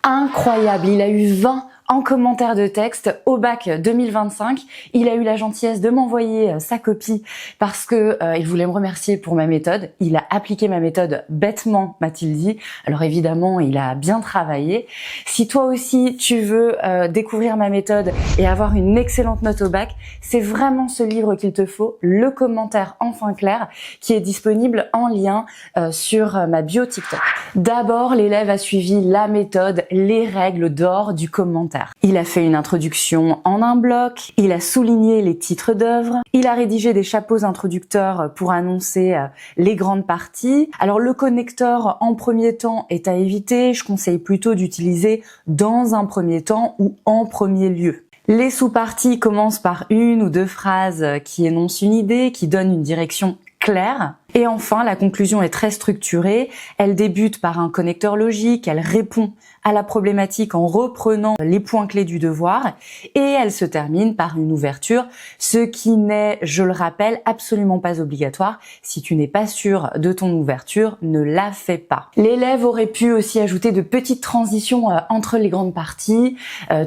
incroyable. Il a eu 20 en commentaire de texte au bac 2025. Il a eu la gentillesse de m'envoyer sa copie parce que il voulait me remercier pour ma méthode. Il a appliqué ma méthode bêtement, m'a-t-il dit. Alors évidemment, il a bien travaillé. Si toi aussi tu veux découvrir ma méthode et avoir une excellente note au bac, c'est vraiment ce livre qu'il te faut, Le commentaire enfin clair, qui est disponible en lien sur ma bio TikTok. D'abord, l'élève a suivi la méthode, les règles d'or du commentaire. Il a fait une introduction en un bloc, il a souligné les titres d'œuvres, il a rédigé des chapeaux introducteurs pour annoncer les grandes parties. Alors le connecteur en premier temps est à éviter, je conseille plutôt d'utiliser dans un premier temps ou en premier lieu. Les sous-parties commencent par une ou deux phrases qui énoncent une idée, qui donnent une direction claire. Et enfin, la conclusion est très structurée. Elle débute par un connecteur logique, elle répond à la problématique en reprenant les points clés du devoir et elle se termine par une ouverture, ce qui n'est, je le rappelle, absolument pas obligatoire. Si tu n'es pas sûr de ton ouverture, ne la fais pas. L'élève aurait pu aussi ajouter de petites transitions entre les grandes parties.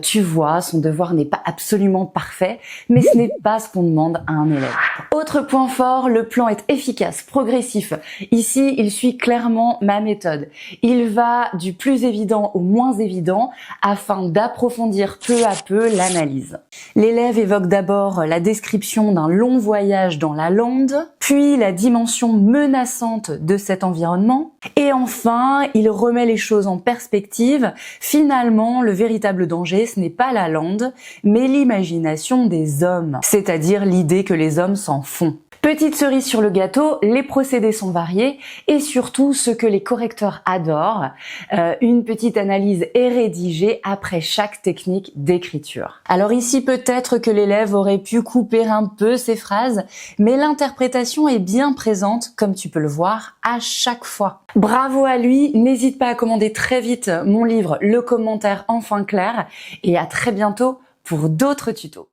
Tu vois, son devoir n'est pas absolument parfait, mais ce n'est pas ce qu'on demande à un élève. Autre point fort, le plan est efficace, progressif. Ici, il suit clairement ma méthode. Il va du plus évident au moins évident afin d'approfondir peu à peu l'analyse. L'élève évoque d'abord la description d'un long voyage dans la lande, puis la dimension menaçante de cet environnement, et enfin, il remet les choses en perspective. Finalement, le véritable danger, ce n'est pas la lande, mais l'imagination des hommes, c'est-à-dire l'idée que les hommes s'en font. Petite cerise sur le gâteau, les procédés sont variés et surtout ce que les correcteurs adorent, une petite analyse est rédigée après chaque technique d'écriture. Alors ici peut-être que l'élève aurait pu couper un peu ses phrases, mais l'interprétation est bien présente comme tu peux le voir à chaque fois. Bravo à lui, n'hésite pas à commander très vite mon livre Le commentaire enfin clair et à très bientôt pour d'autres tutos.